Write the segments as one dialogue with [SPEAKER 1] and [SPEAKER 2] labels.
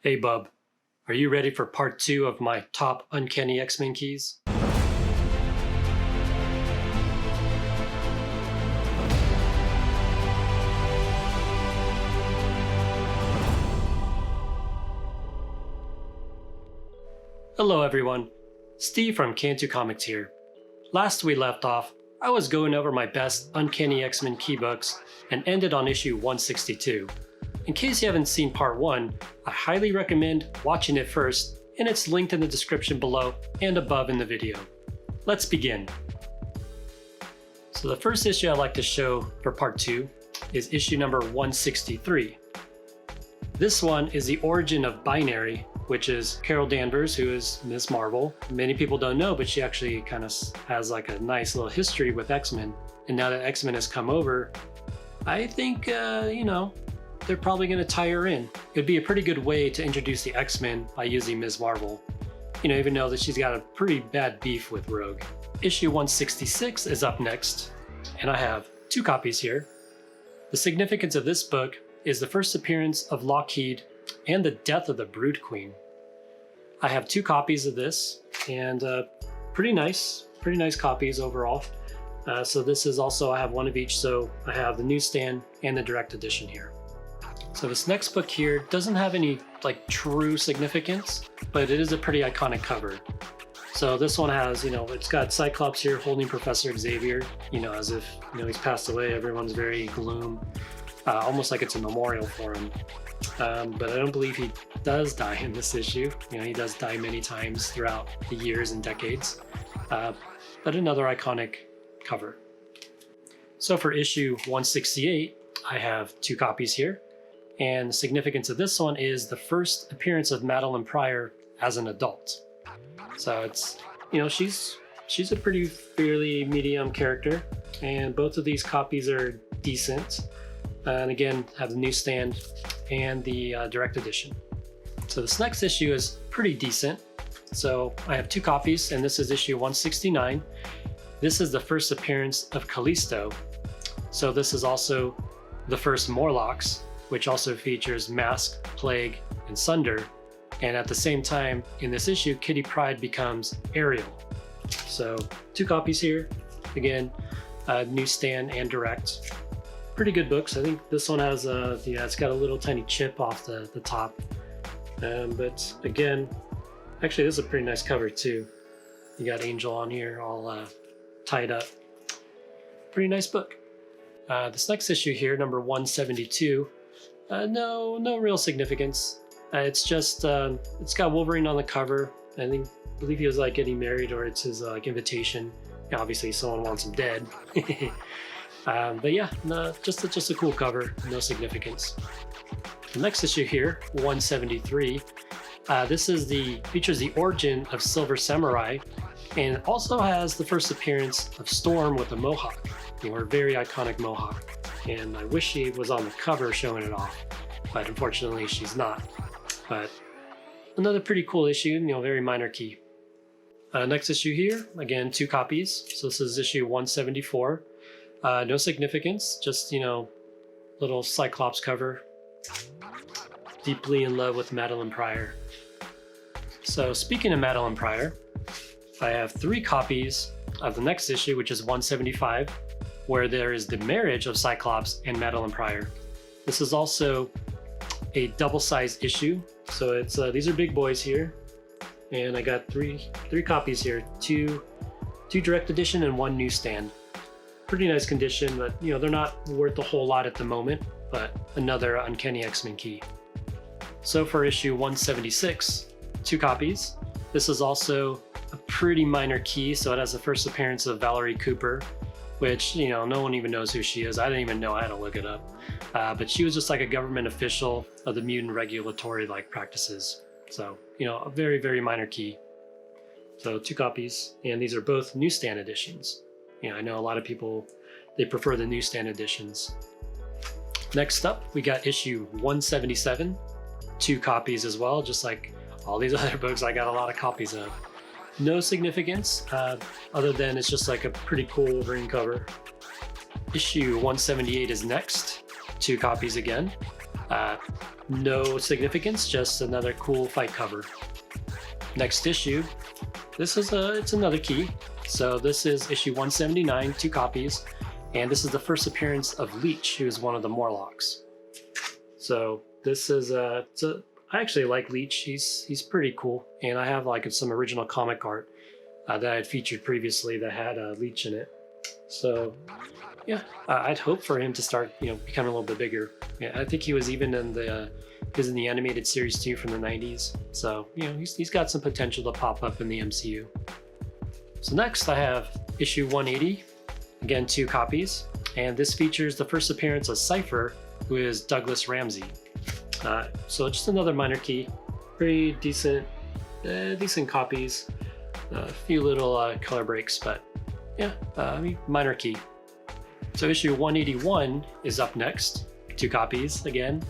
[SPEAKER 1] Hey bub, are you ready for part 2 of my top Uncanny X-Men keys? Hello everyone, Steve from Cantu Comics here. Last we left off, I was going over my best Uncanny X-Men key books and ended on issue 162. In case you haven't seen part 1, I highly recommend watching it first, and it's linked in the description below and above in the video. Let's begin. So the first issue I'd like to show for part 2 is issue number 163. This one is the origin of Binary, which is Carol Danvers, who is Ms. Marvel. Many people don't know, but she actually kind of has like a nice little history with X-Men. And now that X-Men has come over, I think, they're probably going to tie her in. It'd be a pretty good way to introduce the X-Men by using Ms. Marvel. Even though that she's got a pretty bad beef with Rogue. Issue 166 is up next, and I have 2 copies here. The significance of this book is the first appearance of Lockheed and the death of the Brood Queen. I have 2 copies of this, and pretty nice copies overall. So this is also, I have one of each, so I have the newsstand and the direct edition here. So this next book here doesn't have any true significance, but it is a pretty iconic cover. So this one has, it's got Cyclops here holding Professor Xavier, as if, he's passed away. Everyone's very gloom, almost like it's a memorial for him. But I don't believe he does die in this issue. He does die many times throughout the years and decades. But another iconic cover. So for issue 168, I have 2 copies here. And the significance of this one is the first appearance of Madeline Pryor as an adult. So it's, she's a pretty fairly medium character, and both of these copies are decent. And again, have the newsstand and the direct edition. So this next issue is pretty decent. So I have 2 copies, and this is issue 169. This is the first appearance of Callisto. So this is also the first Morlocks, which also features Mask, Plague, and Sunder. And at the same time, in this issue, Kitty Pryde becomes Ariel. So 2 copies here. Again, newsstand and direct. Pretty good books. I think this one has it's got a little tiny chip off the top. But again, actually this is a pretty nice cover too. You got Angel on here all tied up. Pretty nice book. This next issue here, number 172, no real significance. It's just, it's got Wolverine on the cover. I believe he was getting married, or it's his invitation. Obviously someone wants him dead. But yeah, no, just a cool cover, no significance. The next issue here, 173, this is features the origin of Silver Samurai, and it also has the first appearance of Storm with a mohawk, her very iconic mohawk. And I wish she was on the cover showing it off, but unfortunately she's not. But another pretty cool issue, very minor key. Next issue here, again, 2 copies. So this is issue 174. No significance, just, little Cyclops cover. Deeply in love with Madeline Pryor. So speaking of Madeline Pryor, I have 3 copies of the next issue, which is 175, where there is the marriage of Cyclops and Madeline Pryor. This is also a double-sized issue, so it's these are big boys here, and I got three copies here, 2 direct edition and 1 newsstand. Pretty nice condition, but they're not worth a whole lot at the moment, but another Uncanny X-Men key. So for issue 176, 2 copies. This is also a pretty minor key, so it has the first appearance of Valerie Cooper, which, no one even knows who she is. I didn't even know, I had to look it up. But she was just a government official of the mutant regulatory practices. So, a very, very minor key. So 2 copies, and these are both newsstand editions. I know a lot of people, they prefer the newsstand editions. Next up, we got issue 177, 2 copies as well, just like all these other books I got a lot of copies of. No significance, other than it's just a pretty cool Wolverine cover. Issue 178 is next, 2 copies again. No significance, just another cool fight cover. Next issue, it's another key. So this is issue 179, 2 copies, and this is the first appearance of Leech, who is one of the Morlocks. So this is I actually like Leech. He's pretty cool, and I have like some original comic art that I had featured previously that had Leech in it. So yeah, I'd hope for him to start becoming a little bit bigger. Yeah, I think he was even in the animated series too from the 90s. So he's got some potential to pop up in the MCU. So next I have issue 180, again 2 copies, and this features the first appearance of Cypher, who is Douglas Ramsey. So just another minor key, pretty decent copies, a few little color breaks, but yeah, minor key. So issue 181 is up next, 2 copies again,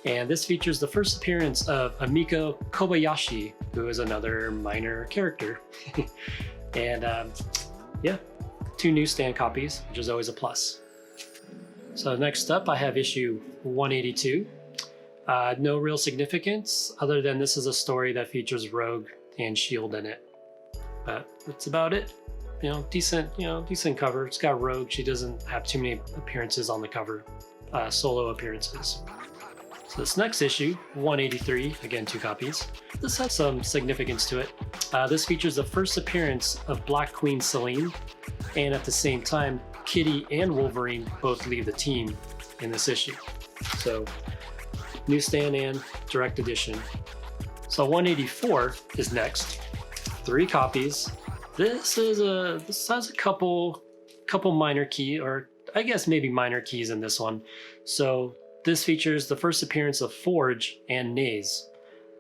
[SPEAKER 1] and this features the first appearance of Amiko Kobayashi, who is another minor character. And yeah, 2 newsstand copies, which is always a plus. So next up, I have issue 182. No real significance other than this is a story that features Rogue and S.H.I.E.L.D. in it. But that's about it. Decent cover. It's got Rogue. She doesn't have too many appearances on the cover, solo appearances. So this next issue, 183, again 2 copies. This has some significance to it. This features the first appearance of Black Queen Selene, and at the same time, Kitty and Wolverine both leave the team in this issue. So newsstand and direct edition. So 184 is next, 3 copies. This has a couple minor key, or I guess maybe minor keys in this one. So this features the first appearance of Forge and Naze.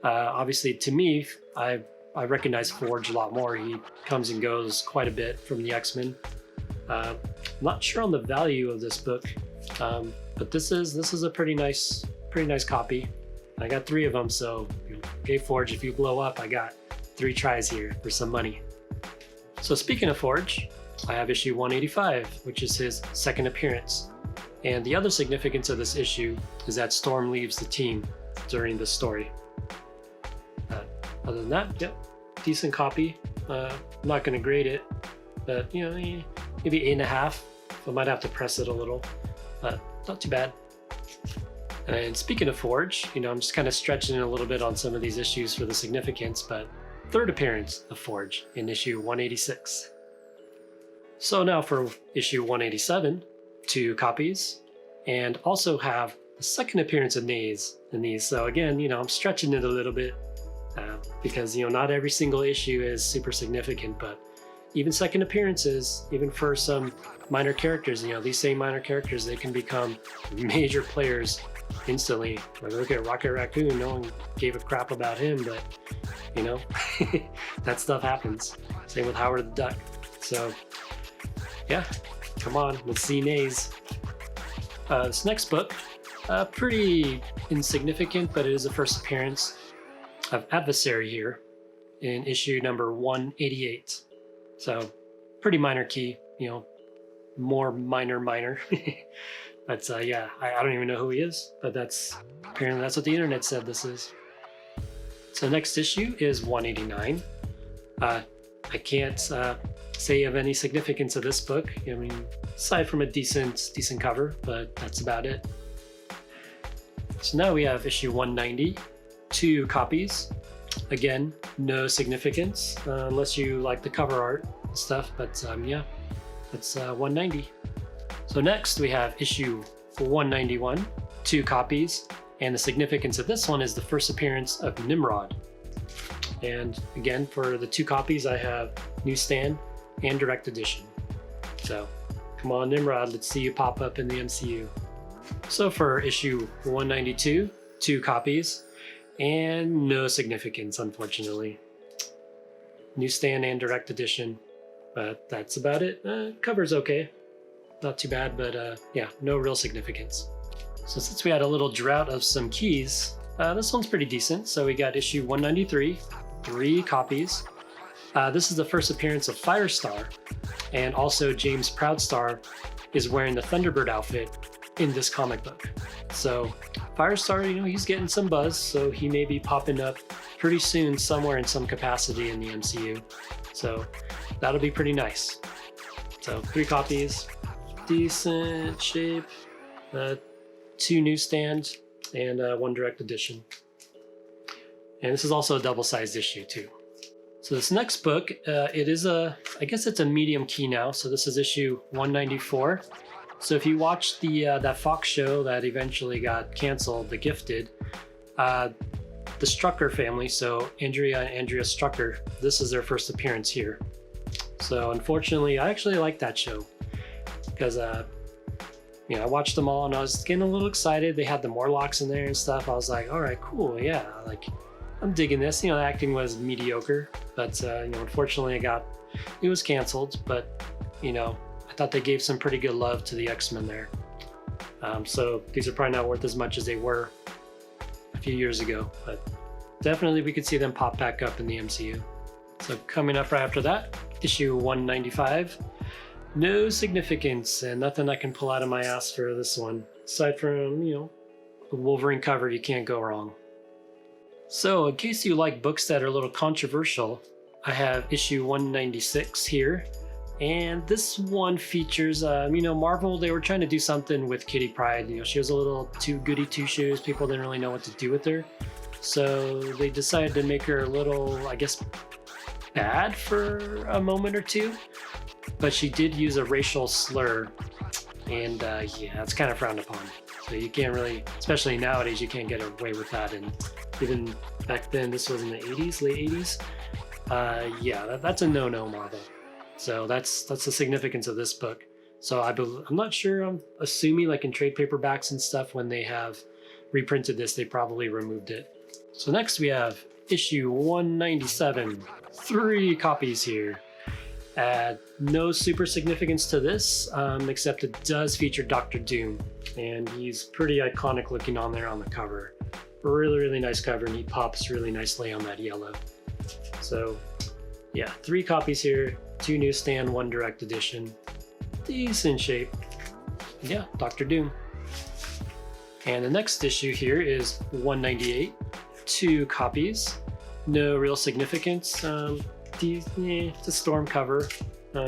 [SPEAKER 1] Obviously, to me, I recognize Forge a lot more. He comes and goes quite a bit from the X-Men. Not sure on the value of this book, but this is a pretty nice copy. I got 3 of them, so okay, Forge, if you blow up, I got 3 tries here for some money. So speaking of Forge, I have issue 185, which is his second appearance. And the other significance of this issue is that Storm leaves the team during the story. Other than that, yep, decent copy. I'm not going to grade it, but maybe 8.5. I might have to press it a little, but not too bad. And speaking of Forge, I'm just kind of stretching it a little bit on some of these issues for the significance, but third appearance of Forge in issue 186. So now for issue 187, 2 copies, and also have the second appearance of Naze in these. So again, I'm stretching it a little bit because not every single issue is super significant, but even second appearances, even for some minor characters, these same minor characters, they can become major players instantly. Like, look at Rocket Raccoon, no one gave a crap about him, but that stuff happens. Same with Howard the Duck. So yeah, come on, let's see Naze. This next book, pretty insignificant, but it is the first appearance of Adversary here in issue number 188. So pretty minor key, more minor. But yeah, I don't even know who he is, but apparently that's what the internet said this is. So next issue is 189. I can't say of any significance of this book. Aside from a decent cover, but that's about it. So now we have issue 190, 2 copies. Again, no significance unless you like the cover art and stuff, but yeah, that's 190. So next we have issue 191, 2 copies, and the significance of this one is the first appearance of Nimrod. And again, for the 2 copies, I have newsstand and direct edition. So come on, Nimrod, let's see you pop up in the MCU. So for issue 192, 2 copies, and no significance, unfortunately. Newsstand and direct edition, but that's about it. Cover's okay. Not too bad, but yeah, no real significance. So since we had a little drought of some keys, this one's pretty decent. So we got issue 193, 3 copies. This is the first appearance of Firestar, and also James Proudstar is wearing the Thunderbird outfit in this comic book. So Firestar, he's getting some buzz, so he may be popping up pretty soon somewhere in some capacity in the MCU. So that'll be pretty nice. So 3 copies, decent shape, 2 newsstand, and 1 direct edition. And this is also a double-sized issue too. So this next book, it is I guess it's a medium key now. So this is issue 194. So if you watched that Fox show that eventually got canceled, The Gifted, the Strucker family, so Andrea and Andrea Strucker, this is their first appearance here. So unfortunately, I actually like that show because I watched them all and I was getting a little excited. They had the Morlocks in there and stuff. I was like, all right, cool, yeah, I'm digging this. The acting was mediocre, but unfortunately, it was canceled. But I thought they gave some pretty good love to the X-Men there. So these are probably not worth as much as they were a few years ago, but definitely we could see them pop back up in the MCU. So coming up right after that, issue 195. No significance and nothing I can pull out of my ass for this one. Aside from, the Wolverine cover, you can't go wrong. So in case you like books that are a little controversial, I have issue 196 here. And this one features, Marvel, they were trying to do something with Kitty Pryde. She was a little too goody two-shoes. People didn't really know what to do with her. So they decided to make her a little, I guess, bad for a moment or two. But she did use a racial slur. And it's kind of frowned upon. So you can't really, especially nowadays, you can't get away with that. And even back then, this was in the 80s, late 80s. That's a no-no, Marvel. So that's the significance of this book. So I'm not sure, I'm assuming like in trade paperbacks and stuff, when they have reprinted this, they probably removed it. So next we have issue 197, 3 copies here. No super significance to this, except it does feature Dr. Doom, and he's pretty iconic looking on there on the cover. Really, really nice cover, and he pops really nicely on that yellow. So 3 copies here, 2 newsstand, 1 direct edition. Decent shape. Yeah, Dr. Doom. And the next issue here is 198, 2 copies. No real significance. It's a Storm cover.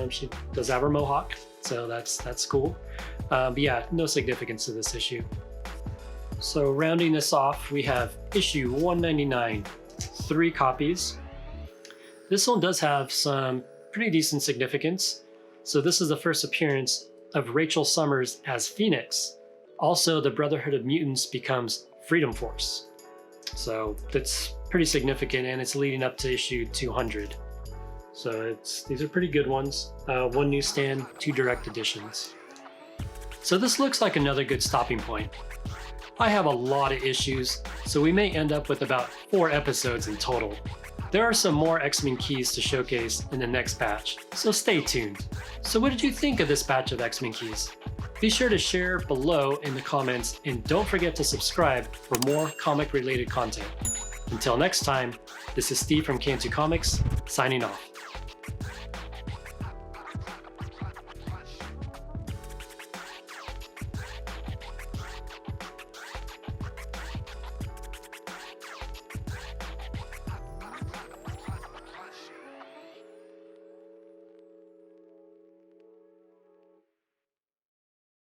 [SPEAKER 1] She does have her mohawk, so that's cool. But no significance to this issue. So rounding this off, we have issue 199, 3 copies. This one does have some pretty decent significance. So this is the first appearance of Rachel Summers as Phoenix. Also, the Brotherhood of Mutants becomes Freedom Force. So that's pretty significant, and it's leading up to issue 200. So these are pretty good ones. 1 newsstand, 2 direct editions. So this looks like another good stopping point. I have a lot of issues, so we may end up with about 4 episodes in total. There are some more X-Men keys to showcase in the next batch, so stay tuned. So what did you think of this batch of X-Men keys? Be sure to share below in the comments, and don't forget to subscribe for more comic-related content. Until next time, this is Steve from Cantu Comics, signing off.